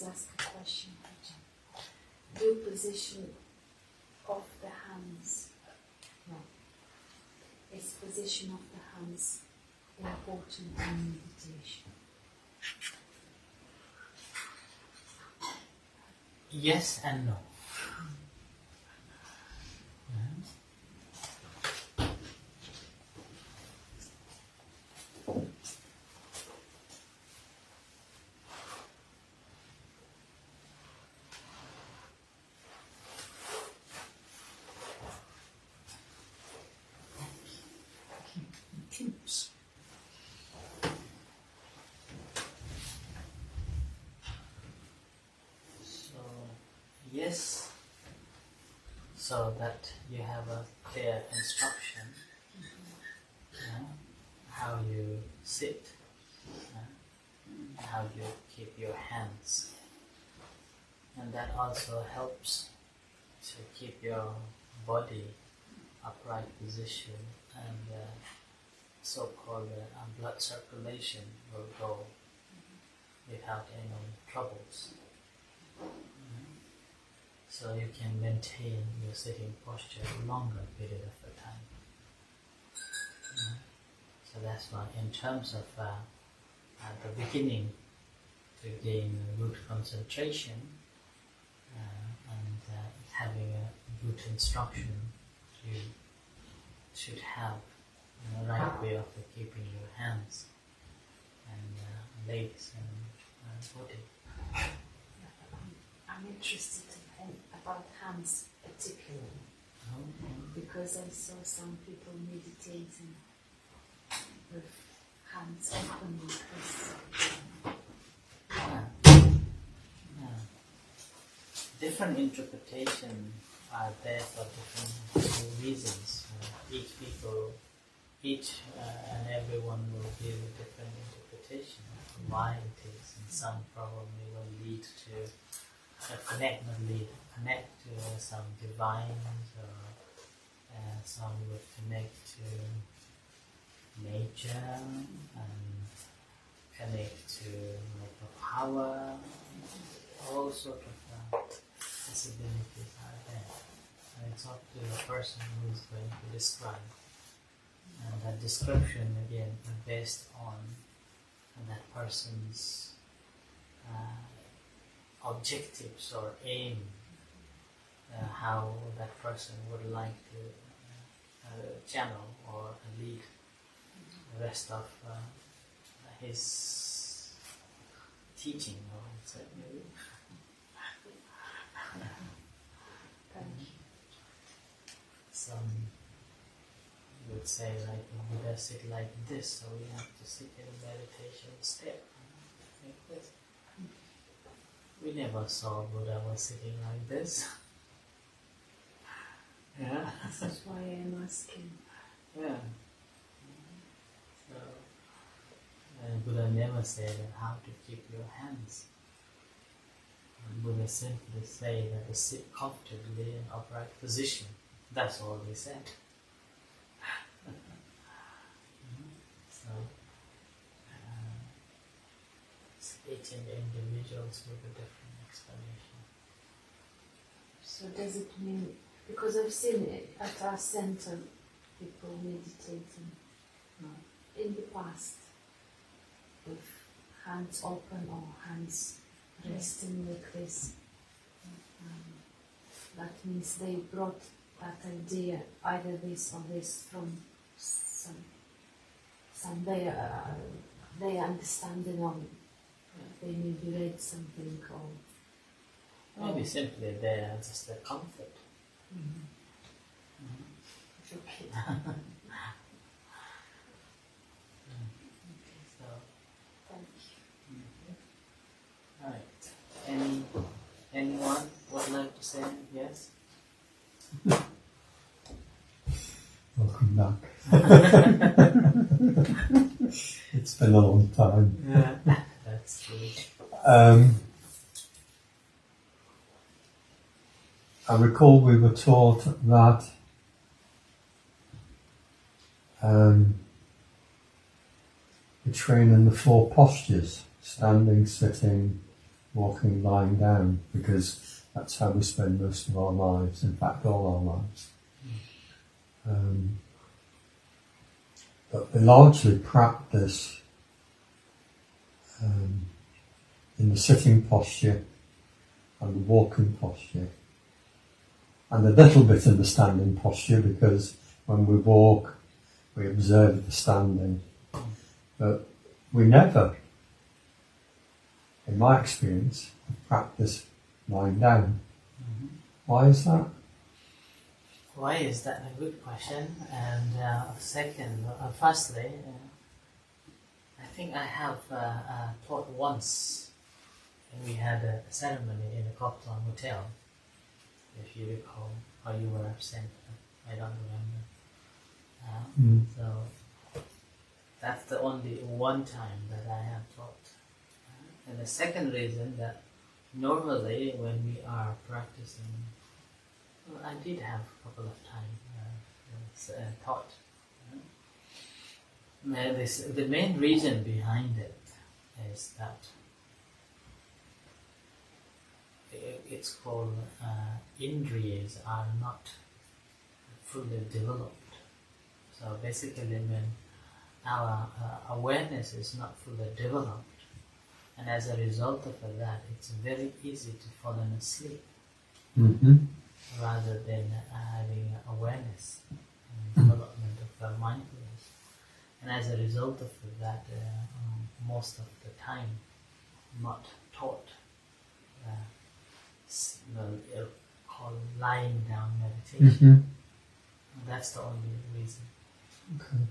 always ask a question, do position of the hands, is position of the hands important in meditation? Yes and no. Yes, so that you have a clear instruction how you sit, how you keep your hands, and that also helps to keep your body upright position, and so-called blood circulation will go without any troubles. So you can maintain your sitting posture a longer period of the time. So that's why in terms of at the beginning to gain good concentration and having a good instruction, you should have the right way of keeping your hands and legs and body. I'm interested about hands particularly, because I saw some people meditating with hands open like this. Different interpretations are there for different reasons. Each and everyone will give a different interpretation of why it is, and some probably will lead to connect to some divines, or some would connect to nature and connect to like power. All sorts of possibilities are there, and it's up to the person who is going to describe. And that description again is based on that person's objectives or aim, how that person would like to channel or lead the rest of his teaching, I would say maybe. Some would say like Buddha sit like this, so we have to sit in a meditation step like this. We never saw Buddha was sitting like this. Yeah. This is why I'm asking. Yeah. So, and Buddha never said how to keep your hands. And Buddha simply said that to sit comfortably in upright position. That's all he said. So, each individuals with a different explanation. So does it mean, because I've seen it at our center, people meditating in the past with hands open or hands resting like this. That means they brought that idea, either this or this, from some their understanding of. They maybe read something or maybe simply there just the comfort. Okay. So, Thank you. Right. Anyone would like to say yes? Welcome back. It's been a long time. Yeah, that's true. I recall we were taught that we train in the 4 postures: standing, sitting, walking, lying down, because that's how we spend most of our lives, in fact all our lives. But we largely practice in the sitting posture and the walking posture, and a little bit in the standing posture, because when we walk we observe the standing, but we never, in my experience, practice lying down. Why is that? Why is that a good question? And firstly, I think I have taught once, and we had a ceremony in a Copton hotel, if you recall, or you were absent, I don't remember. So that's the only one time that I have taught. And the second reason that normally when we are practicing, well, I did have a couple of times taught. The main reason behind it is that it's called indriyas are not fully developed. So basically when our awareness is not fully developed, and as a result of that, it's very easy to fall asleep rather than having awareness and development of mindfulness. And as a result of that, most of the time, not taught, called lying down meditation. That's the only reason. Okay.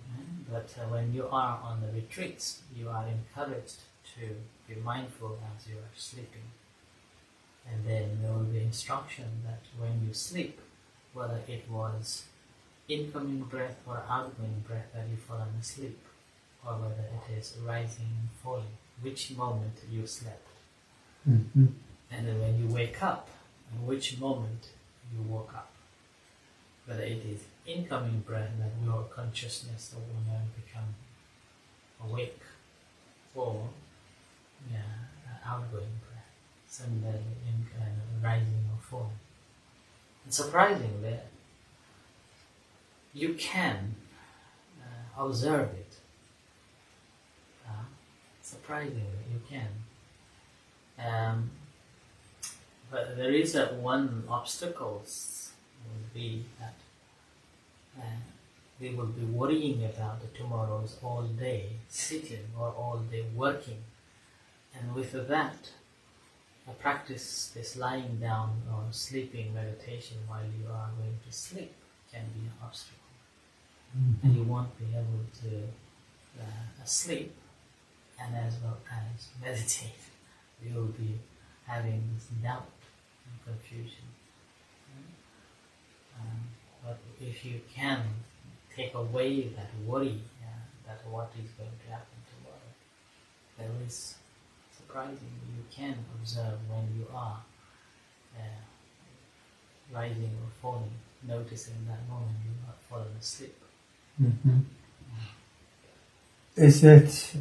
But when you are on the retreats, you are encouraged to be mindful as you are sleeping. And then there will be instruction that when you sleep, whether it was incoming breath or outgoing breath that you fall asleep, or whether it is rising and falling, which moment you slept. And then when you wake up, and which moment you woke up. Whether it is incoming breath that your consciousness will now become awake, or outgoing breath, similarly in rising or falling. And surprisingly, you can observe it. Surprisingly, you can. But there is one obstacle will be that we will be worrying about the tomorrows all day sitting or all day working, and with that practice this lying down or sleeping meditation while you are going to sleep can be an obstacle, and you won't be able to sleep and as well as meditate. You will be having this doubt and confusion. But if you can take away that worry, that what is going to happen tomorrow, there is, surprisingly, you can observe when you are rising or falling, noticing that moment you are falling asleep. Is it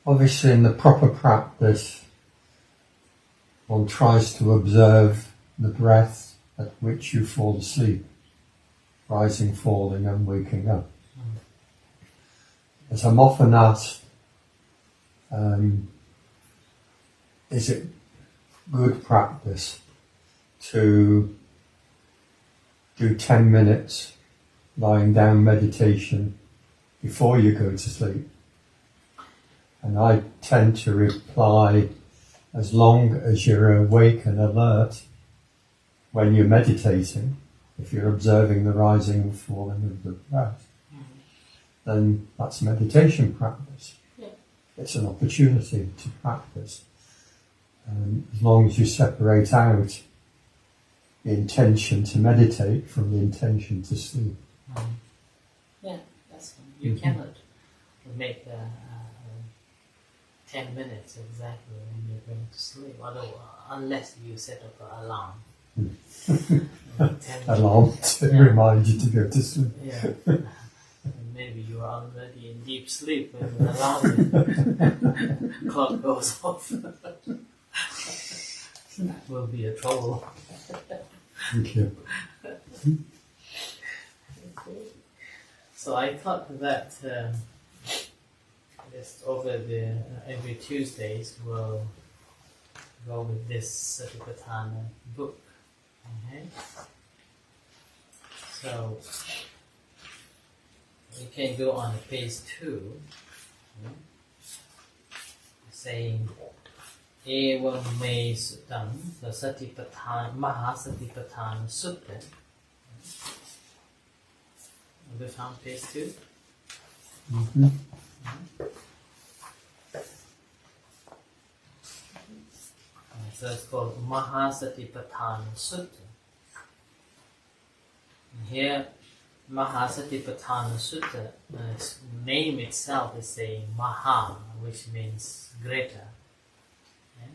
obviously in the proper practice one tries to observe the breath at which you fall asleep, rising, falling and waking up. As I'm often asked, is it good practice to do 10 minutes lying down meditation before you go to sleep? And I tend to reply, as long as you're awake and alert when you're meditating, if you're observing the rising and falling of the breath, then that's meditation practice. It's an opportunity to practice. As long as you separate out the intention to meditate from the intention to sleep. Yeah, that's fine. You cannot make 10 minutes exactly when you're going to sleep, unless you set up an alarm. Alarm to remind you to go to sleep. Yeah. Maybe maybe you are already in deep sleep when the alarm clock goes off. That will be a trouble. Thank you. Okay. So I thought that just over the every Tuesdays we'll go with this Satipatthana book. Okay? So we can go on to page 2, saying Evam me suttam, the Satipatthana, Mahasatipatthana Sutta. Have you found page 2? Mm-hmm. So it's called Mahasatipatthana Sutta. And here, Mahasatipatthana Sutta, its name itself is saying Maha, which means greater. Okay?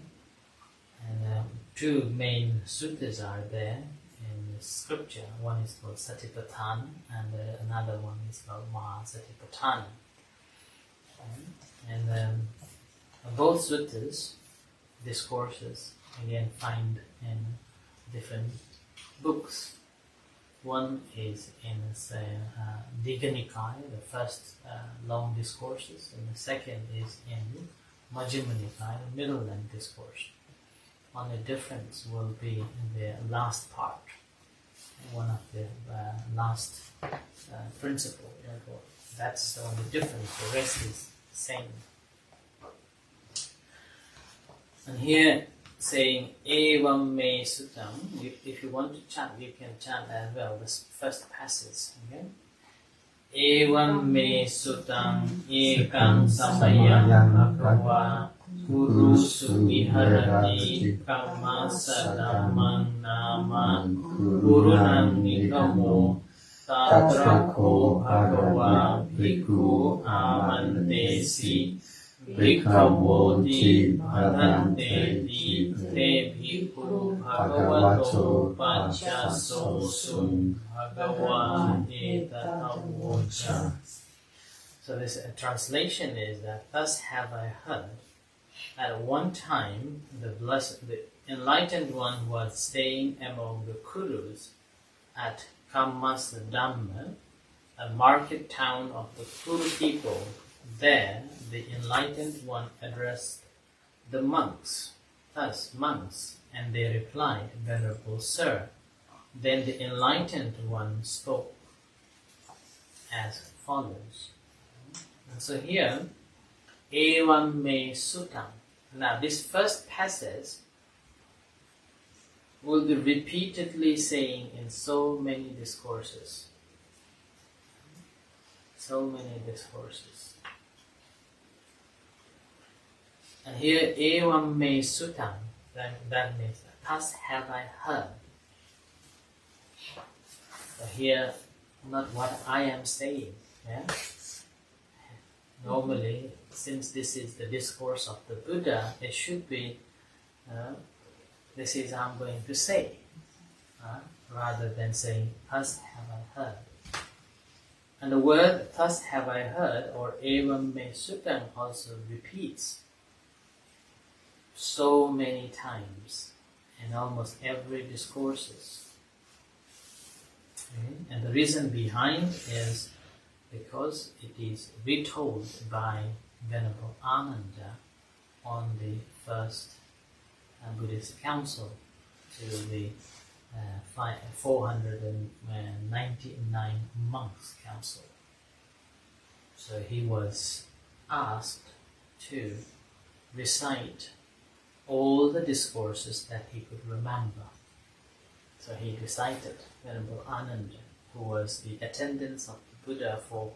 And two main suttas are there in the scripture. One is called Satipatthana, and another one is called Mahasatipatthana. Okay? And both suttas, discourses, again find in different books. One is in Digha Nikaya, the first long discourses, and the second is in Majjhima Nikaya, the middle length discourse. Only difference will be in the last part, one of the last principle. That's the only difference. The rest is the same. And here saying Evam me suttam, if you want to chant, you can chant as well, this first passage. Okay? Evam me suttam ekam samayam bhagava guru suviharati kamma sadamang nama gurunam nikamo tatrako bhagava bhikkhu amantesi Bhikkhavoti bhadante te bhikkhu bhagavato paccasosum bhagavate tatavocha. So this translation is that, thus have I heard, at one time the enlightened one was staying among the Kurus at Kammasadhamma, a market town of the Kuru people. There, the enlightened one addressed the monks, and they replied, Venerable Sir. Then the enlightened one spoke as follows. And so here, Evam me suttam. Now this first passage will be repeatedly saying in so many discourses. So many discourses. And here, Evam me suttam, that means, thus have I heard. So here, not what I am saying. Yeah? Normally, since this is the discourse of the Buddha, it should be, this is I'm going to say, rather than saying, thus have I heard. And the word, thus have I heard, or Evam me suttam, also repeats so many times in almost every discourses. Okay? And the reason behind is because it is retold by Venerable Ananda on the first Buddhist council to the 499 monks council. So he was asked to recite all the discourses that he could remember. So he recited Venerable Ananda, who was the attendant of the Buddha for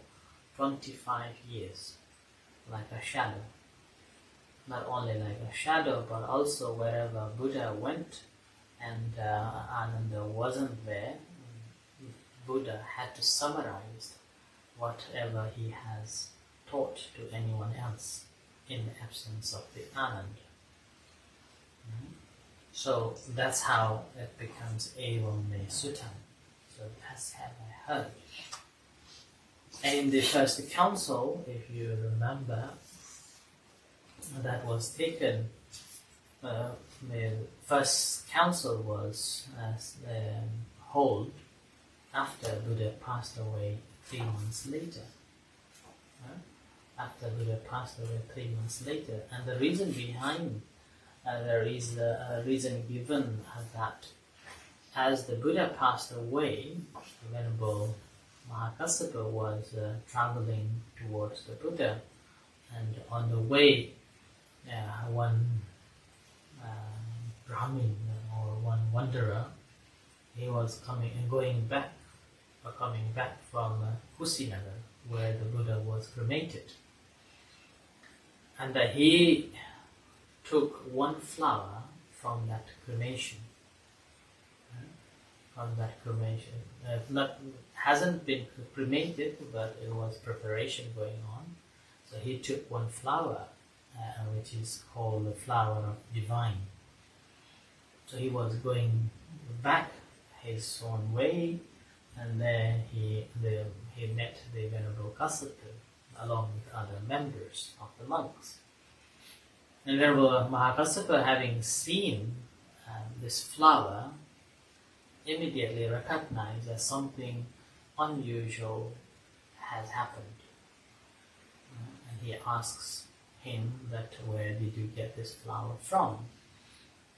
25 years, like a shadow. Not only like a shadow, but also wherever Buddha went and Ananda wasn't there, Buddha had to summarize whatever he has taught to anyone else in the absence of the Ananda. So that's how it becomes Evam me suttam. So that's have I heard. And in the first council, if you remember, that was taken, the first council was held after Buddha passed away 3 months later. After Buddha passed away 3 months later. And the reason behind, there is a reason given that as the Buddha passed away, the Venerable Mahakassapa was traveling towards the Buddha, and on the way, one Brahmin or one wanderer, he was coming back from Kushinagar, where the Buddha was cremated, and he took one flower from that cremation. Hasn't been cremated, but it was preparation going on. So he took one flower, which is called the flower of divine. So he was going back his own way, and then he met the Venerable Kassapa along with other members of the monks. And Venerable Mahakassapa, having seen this flower, immediately recognized that something unusual has happened. And he asks him that, where did you get this flower from?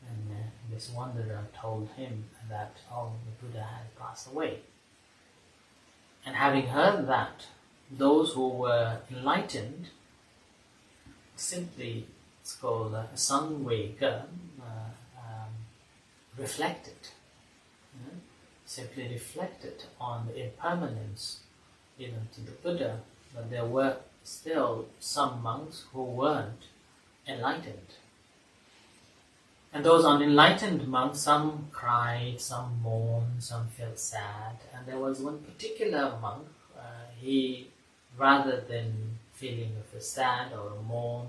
And this wanderer told him that, oh, the Buddha has passed away. And having heard that, those who were enlightened simply, it's called Sangvega, reflected. Simply reflected on the impermanence even to the Buddha, but there were still some monks who weren't enlightened. And those unenlightened monks, some cried, some mourned, some felt sad, and there was one particular monk, he, rather than feeling of a sad or a mourn,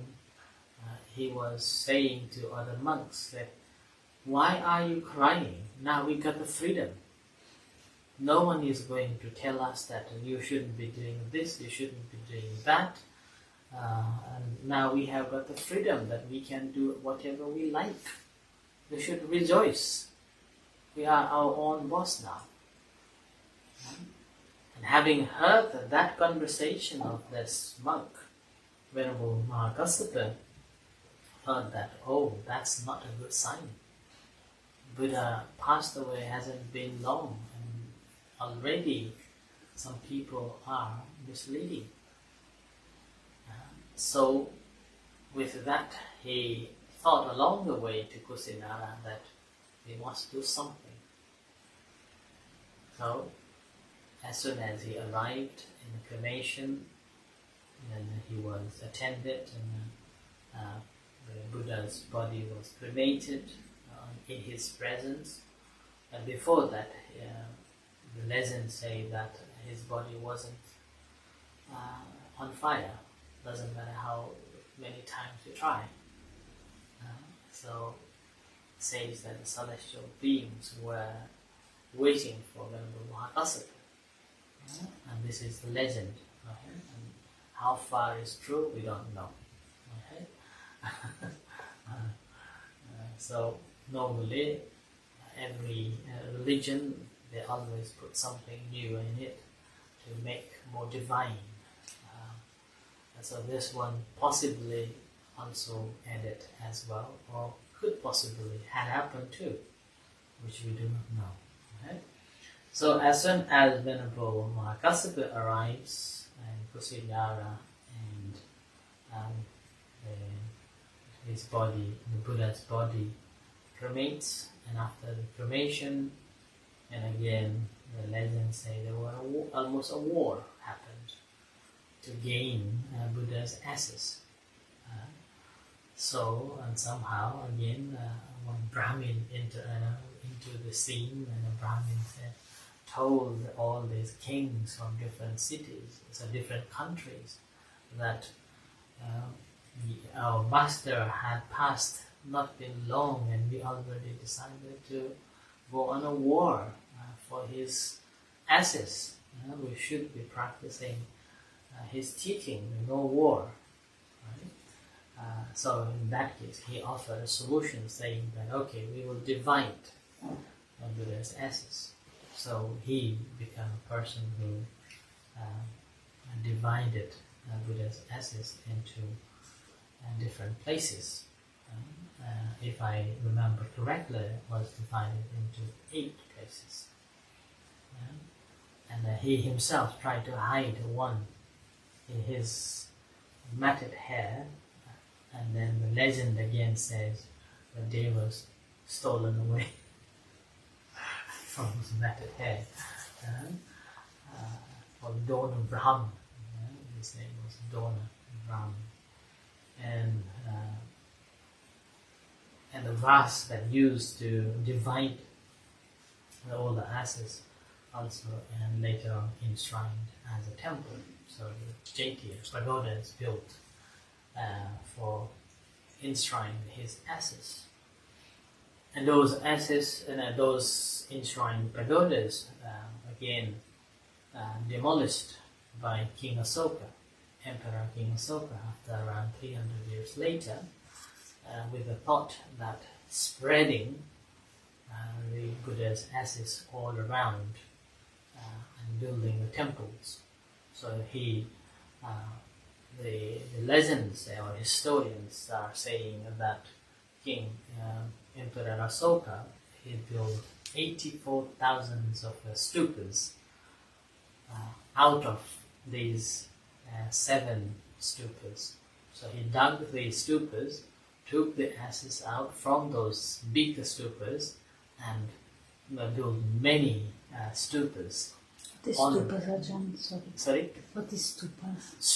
he was saying to other monks that, why are you crying? Now we got the freedom. No one is going to tell us that you shouldn't be doing this, you shouldn't be doing that. And now we have got the freedom that we can do whatever we like. We should rejoice. We are our own boss now. And having heard that conversation of this monk, Venerable Mahakassapa thought that, oh, that's not a good sign. Buddha passed away, hasn't been long, and already some people are misleading. So with that, he thought along the way to Kusinara that we must do something. So as soon as he arrived in the cremation, then he was attended, and the Buddha's body was cremated in his presence. And before that, the legends say that his body wasn't on fire. Doesn't matter how many times you try. So it says that the celestial beings were waiting for Venerable Mahakassapa. And this is the legend. Okay? And how far is true, we don't know. Okay? So normally, every religion, they always put something new in it to make more divine. And so this one possibly also added as well, or could possibly have happened too, which we do not know. Okay? So as soon as Venerable Mahakassapa arrives in Kusinara, and his body, the Buddha's body, cremates, and after the cremation, and again the legends say there were almost a war happened to gain Buddha's ashes. And somehow again one Brahmin into the scene, and a Brahmin told all these kings from different cities, so different countries, that our master had passed not been long, and we already decided to go on a war for his ashes. We should be practicing he's teaching no war. Right? So in that case, he offered a solution saying that, okay, we will divide Buddha's essence. So he became a person who divided Buddha's essence into different places. If I remember correctly, it was divided into 8 places. And he himself tried to hide one in his matted hair, and then the legend again says that they was stolen away from his matted hair. Called Dona Brahma. His name was Dona Brahma. And the vase that used to divide all the asses also and later on enshrined as a temple. So the Chaitya pagoda is built for enshrine his asses. And those asses and those enshrined pagodas again demolished by King Asoka, Emperor King Asoka, after around 300 years later, with the thought that spreading the Buddha's ashes all around and building the temples. So the legends or historians are saying that King Emperor Asoka, he built 84,000 of stupas out of these 7 stupas. So he dug the stupas, took the ashes out from those big stupas, and built many stupas. What is stupas, Ajahn? Sorry. Sorry? What is stupas?